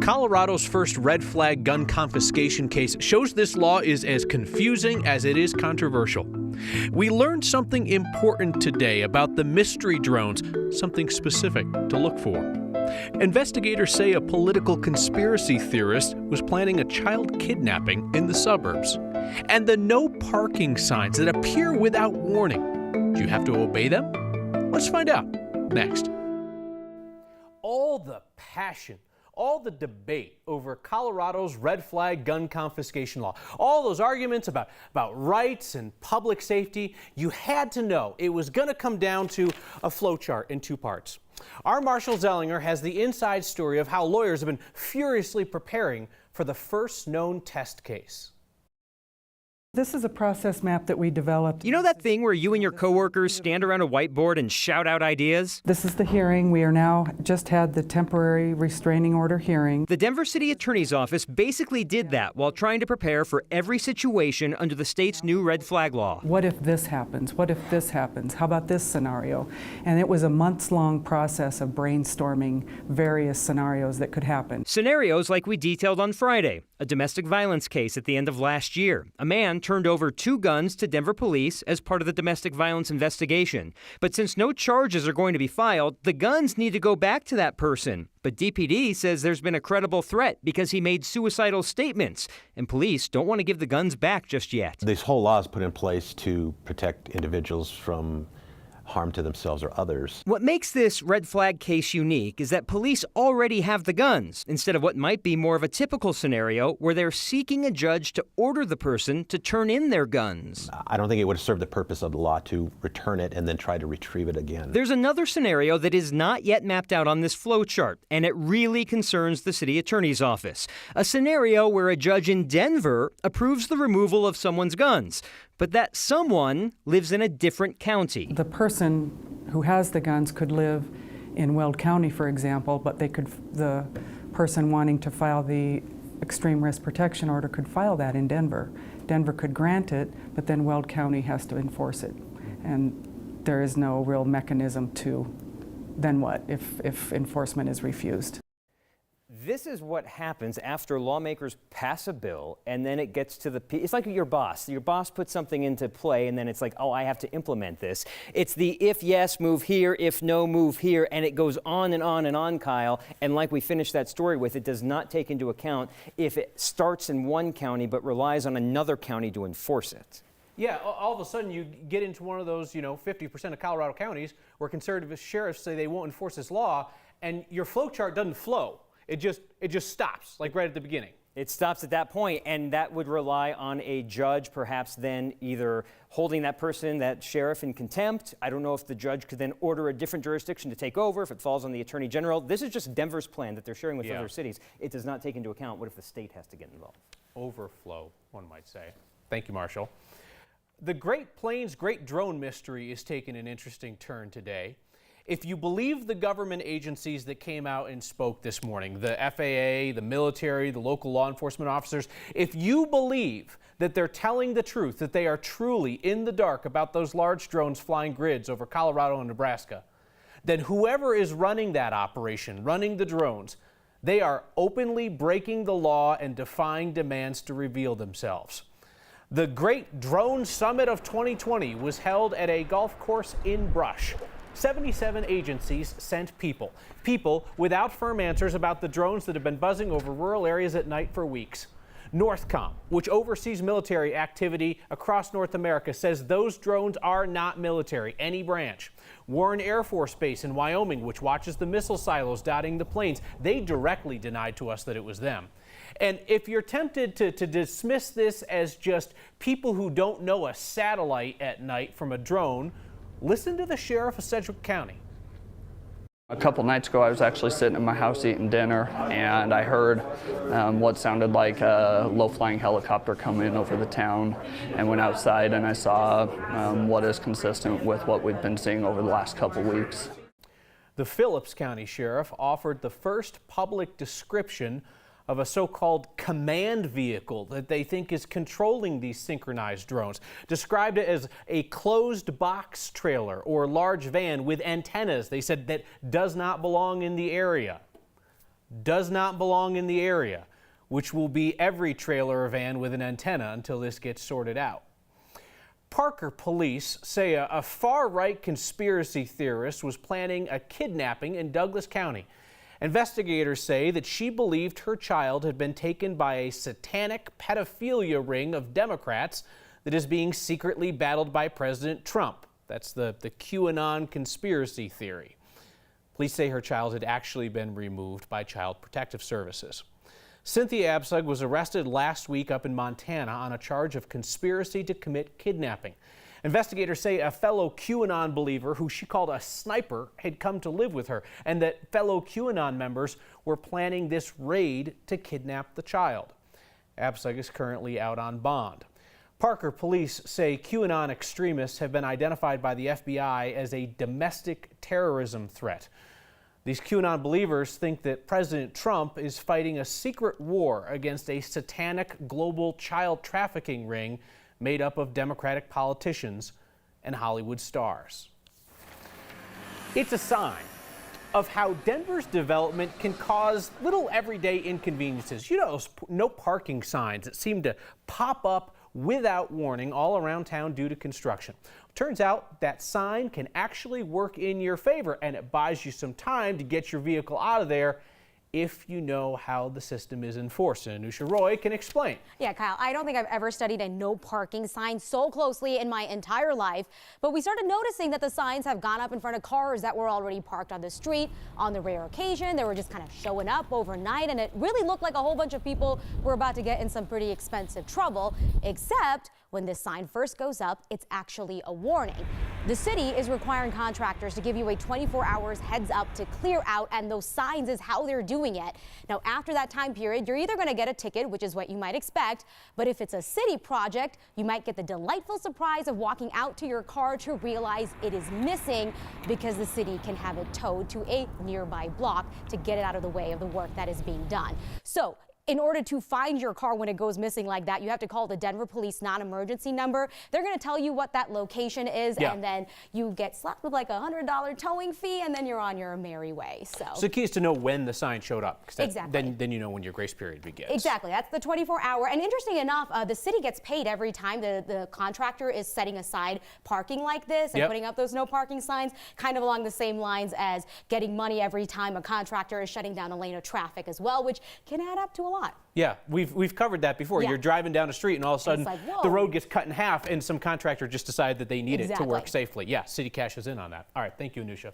Colorado's first red flag gun confiscation case shows this law is as confusing as it is controversial. We learned something important today about the mystery drones, something specific to look for. Investigators say a political conspiracy theorist was planning a child kidnapping in the suburbs. And the no parking signs that appear without warning. Do you have to obey them? Let's find out next. All the passion, all the debate over Colorado's red flag gun confiscation law, all those arguments about rights and public safety, you had to know it was going to come down to a flowchart in two parts. Our Marshall Zellinger has the inside story of how lawyers have been furiously preparing for the first known test case. This is a process map that we developed. You know that thing where you and your coworkers stand around a whiteboard and shout out ideas? This is the hearing. We are now just had the temporary restraining order hearing. The Denver City Attorney's Office basically did that while trying to prepare for every situation under the state's new red flag law. What if this happens? What if this happens? How about this scenario? And it was a months-long process of brainstorming various scenarios that could happen. Scenarios like we detailed on Friday, a domestic violence case at the end of last year. A man turned over 2 guns to Denver police as part of the domestic violence investigation. But since no charges are going to be filed, the guns need to go back to that person. But DPD says there's been a credible threat because he made suicidal statements, and police don't want to give the guns back just yet. This whole law is put in place to protect individuals from harm to themselves or others. What makes this red flag case unique is that police already have the guns, instead of what might be more of a typical scenario where they're seeking a judge to order the person to turn in their guns. I don't think it would serve the purpose of the law to return it and then try to retrieve it again. There's another scenario that is not yet mapped out on this flowchart, and it really concerns the city attorney's office. A scenario where a judge in Denver approves the removal of someone's guns, but that someone lives in a different county. The person who has the guns could live in Weld County, for example, but the person wanting to file the extreme risk protection order could file that in Denver. Denver could grant it, but then Weld County has to enforce it. And there is no real mechanism to, then what, if enforcement is refused. This is what happens after lawmakers pass a bill and then it gets to it's like your boss. Your boss puts something into play and then it's like, oh, I have to implement this. It's the if yes, move here, if no, move here, and it goes on and on and on, Kyle. And like we finished that story with, it does not take into account if it starts in one county but relies on another county to enforce it. Yeah, all of a sudden you get into one of those, 50% of Colorado counties where conservative sheriffs say they won't enforce this law, and your flow chart doesn't flow. It just stops, like right at the beginning. It stops at that point, and that would rely on a judge perhaps then either holding that person, that sheriff, in contempt. I don't know if the judge could then order a different jurisdiction to take over, if it falls on the attorney general. This is just Denver's plan that they're sharing with other cities. It does not take into account what if the state has to get involved. Overflow, one might say. Thank you, Marshall. The Great Plains Great Drone Mystery is taking an interesting turn today. If you believe the government agencies that came out and spoke this morning, the FAA, the military, the local law enforcement officers, if you believe that they're telling the truth, that they are truly in the dark about those large drones flying grids over Colorado and Nebraska, then whoever is running that operation, running the drones, they are openly breaking the law and defying demands to reveal themselves. The Great Drone Summit of 2020 was held at a golf course in Brush. 77 agencies sent people without firm answers about the drones that have been buzzing over rural areas at night for weeks. Northcom, which oversees military activity across North America, says those drones are not military, any branch. Warren Air Force Base in Wyoming, which watches the missile silos dotting the plains, they directly denied to us that it was them. And if you're tempted to dismiss this as just people who don't know a satellite at night from a drone, listen to the sheriff of Sedgwick County. A couple nights ago, I was actually sitting in my house eating dinner, and I heard what sounded like a low-flying helicopter come in over the town, and went outside and I saw what is consistent with what we've been seeing over the last couple weeks. The Phillips County Sheriff offered the first public description of a so-called command vehicle that they think is controlling these synchronized drones. Described it as a closed box trailer or large van with antennas, they said, that does not belong in the area. does not belong in the area, which will be every trailer or van with an antenna until this gets sorted out. Parker police say a far-right conspiracy theorist was planning a kidnapping in Douglas County. Investigators say that she believed her child had been taken by a satanic pedophilia ring of Democrats that is being secretly battled by President Trump. That's the QAnon conspiracy theory. Police say her child had actually been removed by Child Protective Services. Cynthia Absug was arrested last week up in Montana on a charge of conspiracy to commit kidnapping. Investigators say a fellow QAnon believer who she called a sniper had come to live with her, and that fellow QAnon members were planning this raid to kidnap the child. Absug is currently out on bond. Parker police say QAnon extremists have been identified by the FBI as a domestic terrorism threat. These QAnon believers think that President Trump is fighting a secret war against a satanic global child trafficking ring made up of Democratic politicians and Hollywood stars. It's a sign of how Denver's development can cause little everyday inconveniences. You know, those no parking signs that seem to pop up without warning all around town due to construction. Turns out that sign can actually work in your favor, and it buys you some time to get your vehicle out of there if you know how the system is enforced. And Anusha Roy can explain. Yeah, Kyle, I don't think I've ever studied a no parking sign so closely in my entire life, but we started noticing that the signs have gone up in front of cars that were already parked on the street. On the rare occasion, they were just kind of showing up overnight, and it really looked like a whole bunch of people were about to get in some pretty expensive trouble, except when this sign first goes up, it's actually a warning. The city is requiring contractors to give you a 24 hours heads up to clear out, and those signs is how they're doing it. Now, after that time period, you're either going to get a ticket, which is what you might expect, but if it's a city project, you might get the delightful surprise of walking out to your car to realize it is missing, because the city can have it towed to a nearby block to get it out of the way of the work that is being done. So, in order to find your car when it goes missing like that, you have to call the Denver Police non-emergency number. They're going to tell you what that location is, and then you get slapped with like a $100 towing fee, and then you're on your merry way. So the key is to know when the sign showed up. Exactly. Then you know when your grace period begins. Exactly. That's the 24-hour. And interesting enough, the city gets paid every time the contractor is setting aside parking like this and putting up those no parking signs, kind of along the same lines as getting money every time a contractor is shutting down a lane of traffic as well, which can add up to a lot. Yeah, we've covered that before. Yeah. You're driving down the street and all of a sudden like, the road gets cut in half and some contractor just decided that they need it to work safely. Yeah, city cashes in on that. All right, thank you, Anusha.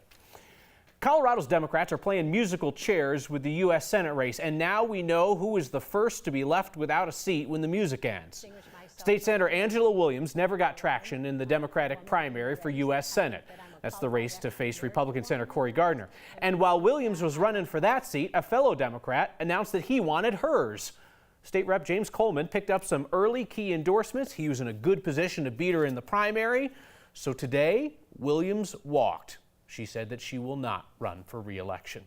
Colorado's Democrats are playing musical chairs with the U.S. Senate race, and now we know who is the first to be left without a seat when the music ends. State Senator Angela Williams never got traction in the Democratic primary for U.S. Senate. That's the race to face Republican Senator Cory Gardner. And while Williams was running for that seat, a fellow Democrat announced that he wanted hers. State Rep James Coleman picked up some early key endorsements. He was in a good position to beat her in the primary. So today, Williams walked. She said that she will not run for re-election.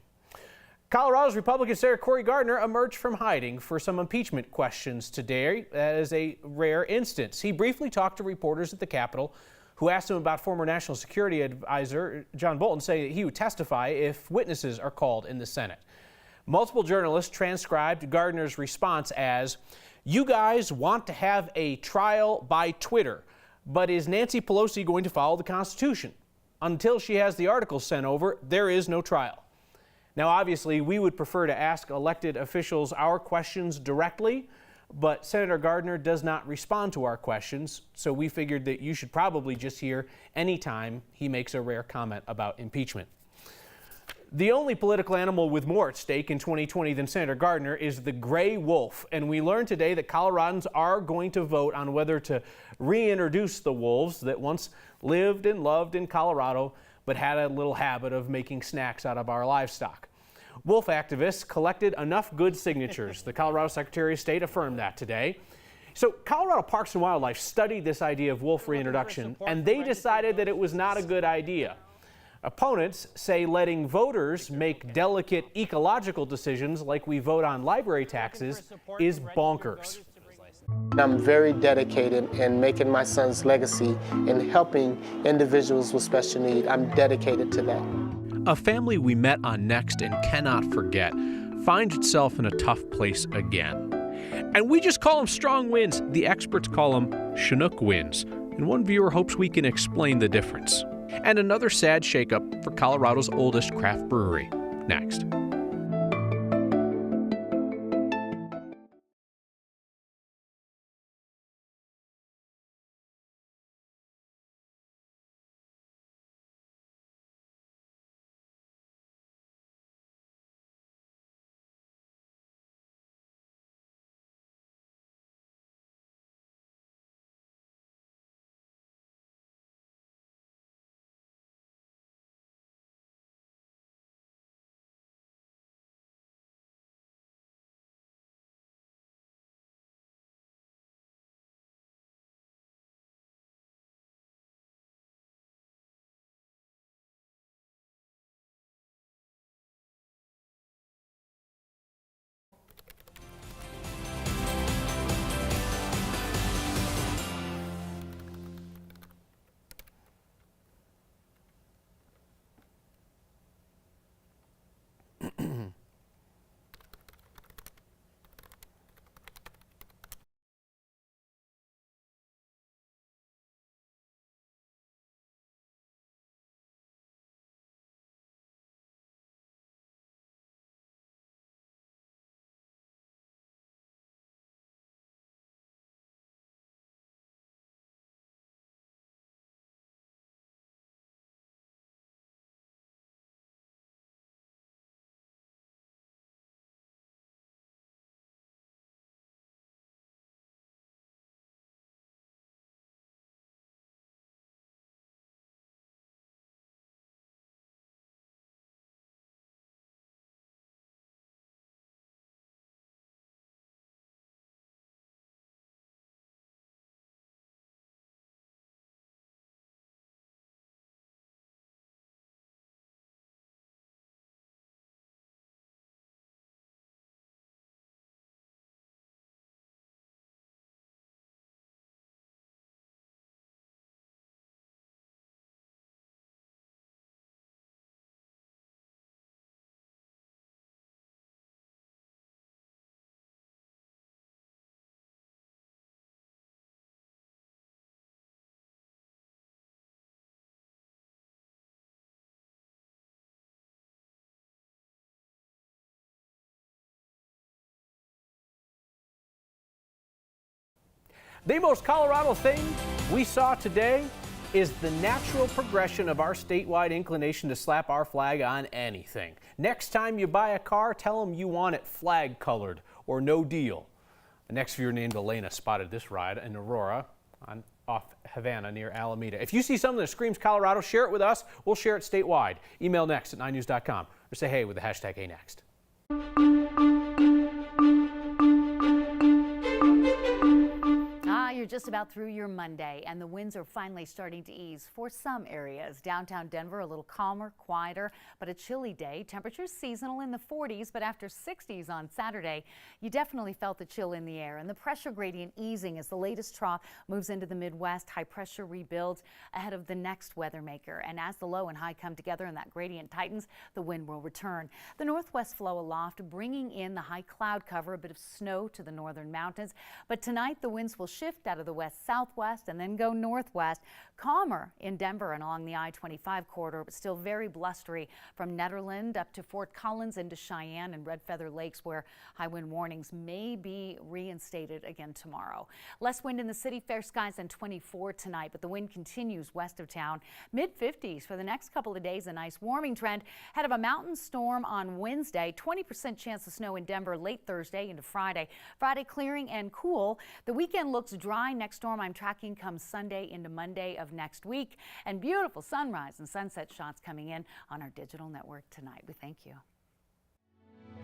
Colorado's Republican Senator Cory Gardner emerged from hiding for some impeachment questions today. That is a rare instance. He briefly talked to reporters at the Capitol who asked him about former National Security Advisor John Bolton, saying that he would testify if witnesses are called in the Senate. Multiple journalists transcribed Gardner's response as, "You guys want to have a trial by Twitter, but is Nancy Pelosi going to follow the Constitution? Until she has the articles sent over, there is no trial." Now, obviously, we would prefer to ask elected officials our questions directly, but Senator Gardner does not respond to our questions, so we figured that you should probably just hear anytime he makes a rare comment about impeachment. The only political animal with more at stake in 2020 than Senator Gardner is the gray wolf, and we learned today that Coloradans are going to vote on whether to reintroduce the wolves that once lived and loved in Colorado but had a little habit of making snacks out of our livestock. Wolf activists collected enough good signatures. The Colorado Secretary of State affirmed that today. So Colorado Parks and Wildlife studied this idea of wolf reintroduction, and they decided that it was not a good idea. Opponents say letting voters make delicate ecological decisions like we vote on library taxes is bonkers. I'm very dedicated in making my son's legacy and helping individuals with special need. I'm dedicated to that. A family we met on Next and cannot forget. finds itself in a tough place again. And we just call them strong winds. The experts call them Chinook winds. And one viewer hopes we can explain the difference. And another sad shakeup for Colorado's oldest craft brewery. Next. The most Colorado thing we saw today is the natural progression of our statewide inclination to slap our flag on anything. Next time you buy a car, tell them you want it flag colored or no deal. The next viewer named Elena spotted this ride in Aurora off Havana near Alameda. If you see something that screams Colorado, share it with us. We'll share it statewide. Email next@9news.com or say hey with the hashtag #HeyNext. You're just about through your Monday, and the winds are finally starting to ease for some areas. Downtown Denver, a little calmer, quieter, but a chilly day. Temperatures seasonal in the 40s, but after 60s on Saturday, you definitely felt the chill in the air. And the pressure gradient easing as the latest trough moves into the Midwest. High pressure rebuilds ahead of the next weather maker. And as the low and high come together and that gradient tightens, the wind will return. The northwest flow aloft, bringing in the high cloud cover, a bit of snow to the northern mountains. But tonight, the winds will shift out of the west-southwest and then go northwest. Calmer in Denver and along the I-25 corridor, but still very blustery from Nederland up to Fort Collins into Cheyenne and Red Feather Lakes, where high wind warnings may be reinstated again tomorrow. Less wind in the city, fair skies and 24 tonight, but the wind continues west of town. Mid-50s for the next couple of days, a nice warming trend ahead of a mountain storm on Wednesday. 20% chance of snow in Denver late Thursday into Friday. Friday clearing and cool. The weekend looks dry. Next storm I'm tracking comes Sunday into Monday of next week. And beautiful sunrise and sunset shots coming in on our digital network tonight. We thank you.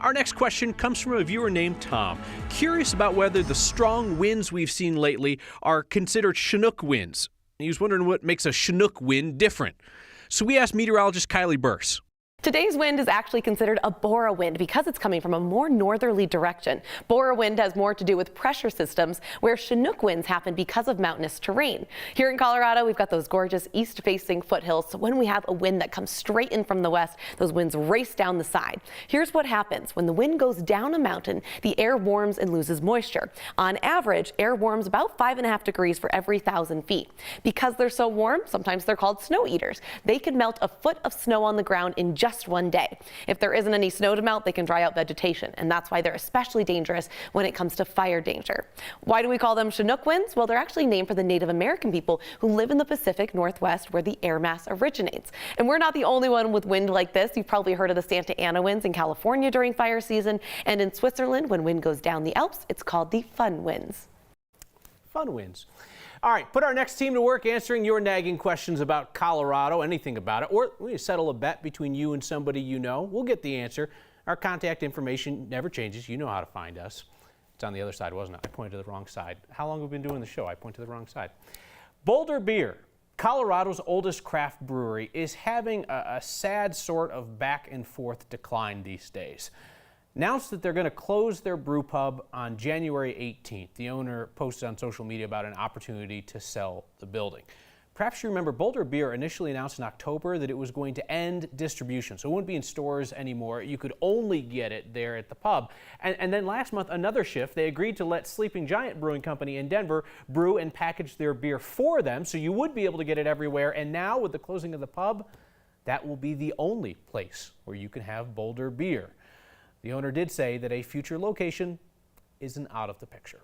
Our next question comes from a viewer named Tom, curious about whether the strong winds we've seen lately are considered Chinook winds. He was wondering what makes a Chinook wind different. So we asked meteorologist Kylie Burse. Today's wind is actually considered a Bora wind because it's coming from a more northerly direction. Bora wind has more to do with pressure systems, where Chinook winds happen because of mountainous terrain. Here in Colorado, we've got those gorgeous east-facing foothills, so when we have a wind that comes straight in from the west, those winds race down the side. Here's what happens. When the wind goes down a mountain, the air warms and loses moisture. On average, air warms about 5.5 degrees for every 1,000 feet. Because they're so warm, sometimes they're called snow eaters. They can melt a foot of snow on the ground in just one day. If there isn't any snow to melt, they can dry out vegetation, and that's why they're especially dangerous when it comes to fire danger. Why do we call them Chinook winds? Well, they're actually named for the Native American people who live in the Pacific Northwest, where the air mass originates. And we're not the only one with wind like this. You've probably heard of the Santa Ana winds in California during fire season, and in Switzerland, when wind goes down the Alps, it's called the fun winds. Fun winds. All right, put our next team to work answering your nagging questions about Colorado, anything about it, or we settle a bet between you and somebody you know. We'll get the answer. Our contact information never changes. You know how to find us. It's on the other side, wasn't it? I pointed to the wrong side. How long have we been doing the show? I point to the wrong side. Boulder Beer, Colorado's oldest craft brewery, is having a sad sort of back and forth decline these days. Announced that they're going to close their brew pub on January 18th. The owner posted on social media about an opportunity to sell the building. Perhaps you remember Boulder Beer initially announced in October that it was going to end distribution, so it wouldn't be in stores anymore. You could only get it there at the pub. And then last month, another shift, they agreed to let Sleeping Giant Brewing Company in Denver brew and package their beer for them, so you would be able to get it everywhere. And now, with the closing of the pub, that will be the only place where you can have Boulder Beer. The owner did say that a future location isn't out of the picture.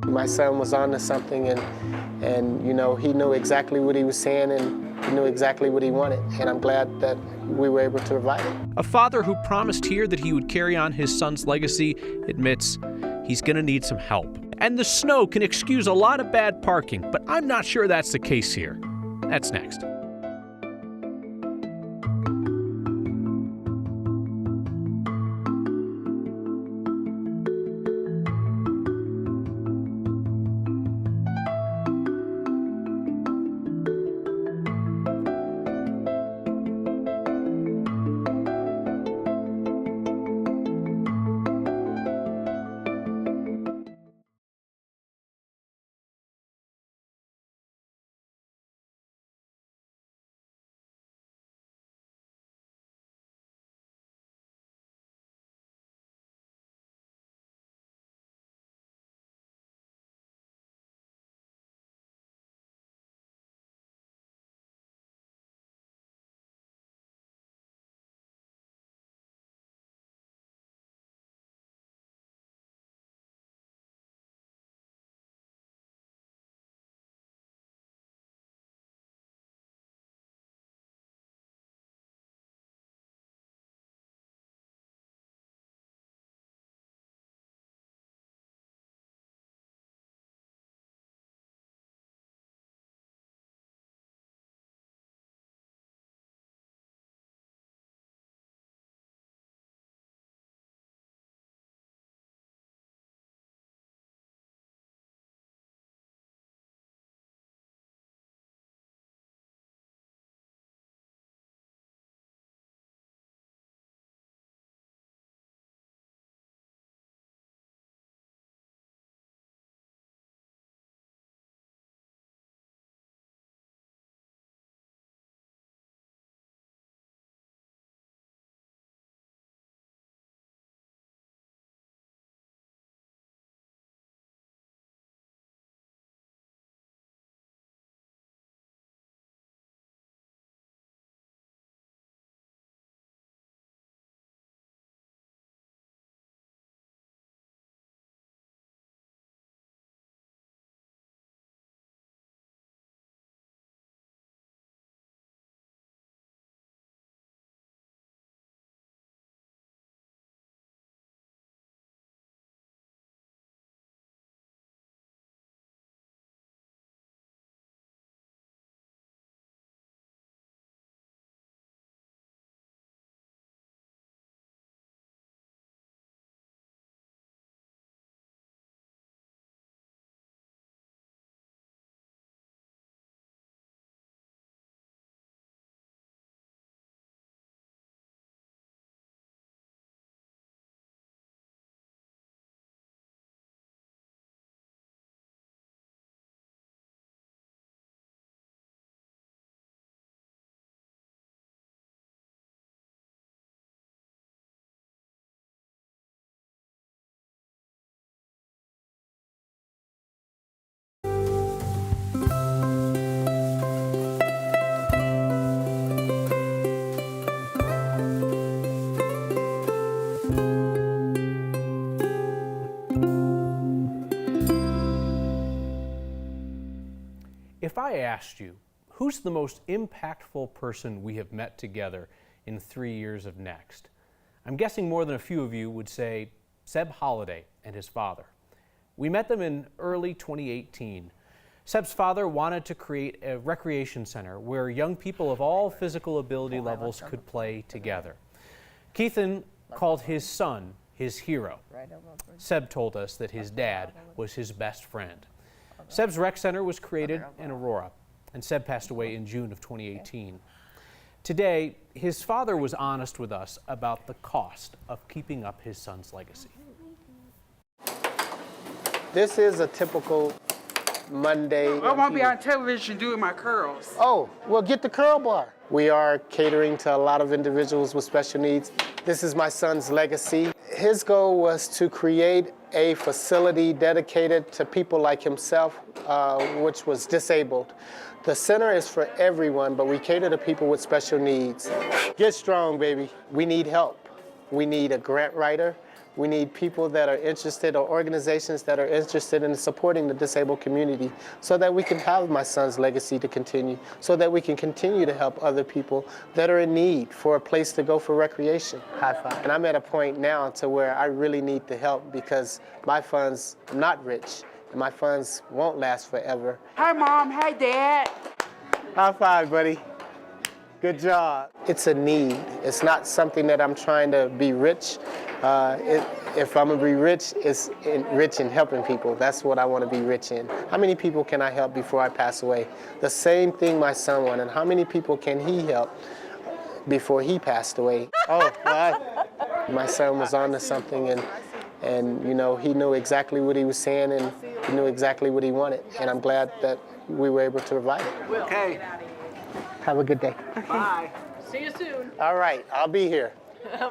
My son was on to something, and you know, he knew exactly what he was saying, and he knew exactly what he wanted, and I'm glad that we were able to provide it. A father who promised here that he would carry on his son's legacy admits he's going to need some help. And the snow can excuse a lot of bad parking, but I'm not sure that's the case here. That's next. I asked you, who's the most impactful person we have met together in 3 years of Next? I'm guessing more than a few of you would say Seb Holliday and his father. We met them in early 2018. Seb's father wanted to create a recreation center where young people of all physical ability levels could play together. Keithan called his son his hero. Seb told us that his dad was his best friend. Seb's rec center was created in Aurora, and Seb passed away in June of 2018. Today, his father was honest with us about the cost of keeping up his son's legacy. This is a typical Monday. I won't be on television doing my curls. Oh, well, get the curl bar. We are catering to a lot of individuals with special needs. This is my son's legacy. His goal was to create a facility dedicated to people like himself, which was disabled. The center is for everyone, but we cater to people with special needs. Get strong, baby. We need help. We need a grant writer. We need people that are interested, or organizations that are interested in supporting the disabled community, so that we can have my son's legacy to continue, so that we can continue to help other people that are in need for a place to go for recreation. High five. And I'm at a point now to where I really need the help, because my funds, I'm not rich, and my funds won't last forever. Hi, Mom. Hi, Dad. High five, buddy. Good job. It's a need. It's not something that I'm trying to be rich. If I'm gonna be rich, it's rich in helping people. That's what I want to be rich in. How many people can I help before I pass away? The same thing my son wanted. How many people can he help before he passed away? Oh, well, my son was on to something, and you know, he knew exactly what he was saying, and he knew exactly what he wanted. And I'm glad that we were able to provide it. Okay. Have a good day. Bye. See you soon. All right, I'll be here.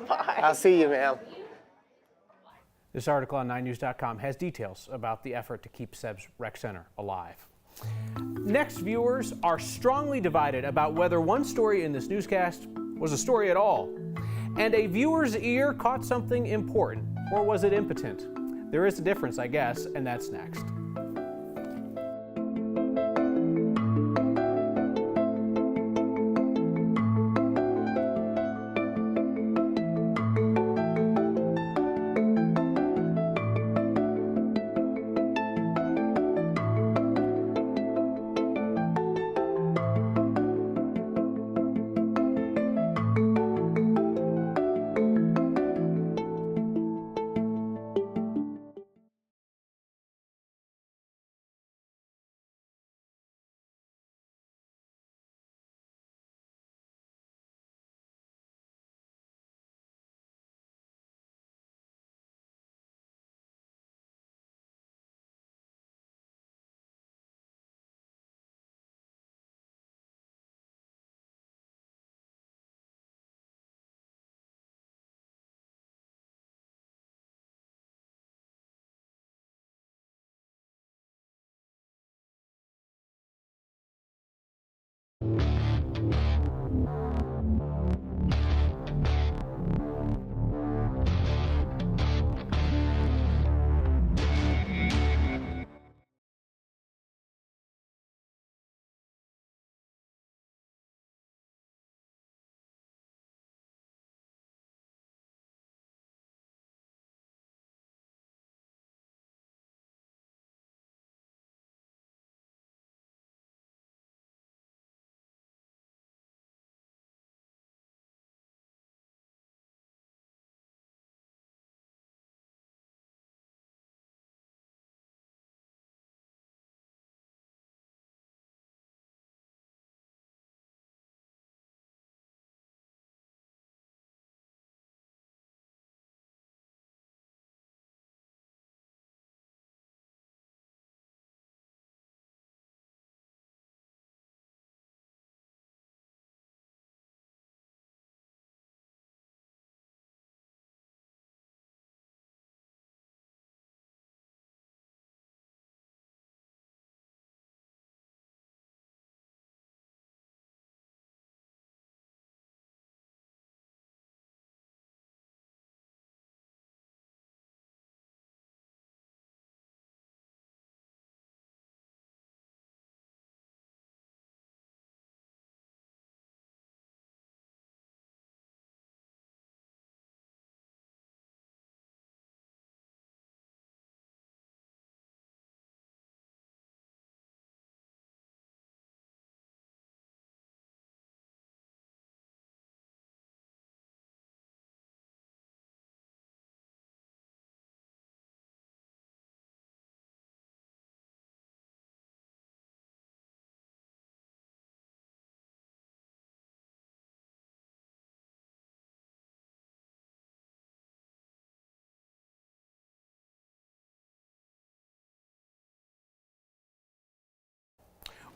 Bye. I'll see you, ma'am. This article on 9news.com has details about the effort to keep Seb's Rec Center alive. Next, viewers are strongly divided about whether one story in this newscast was a story at all. And a viewer's ear caught something important, or was it impotent? There is a difference, I guess, and that's next.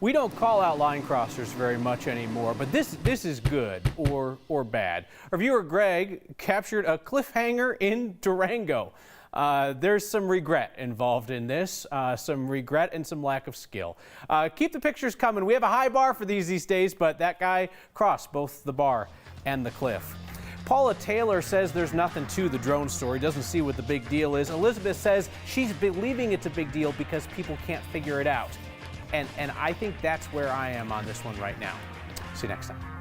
We don't call out line crossers very much anymore, but this is good or bad. Our viewer Greg captured a cliffhanger in Durango. There's some regret involved in this, some regret and some lack of skill. Keep the pictures coming. We have a high bar for these days, but that guy crossed both the bar and the cliff. Paula Taylor says there's nothing to the drone story, doesn't see what the big deal is. Elizabeth says she's believing it's a big deal because people can't figure it out. And I think that's where I am on this one right now. See you next time.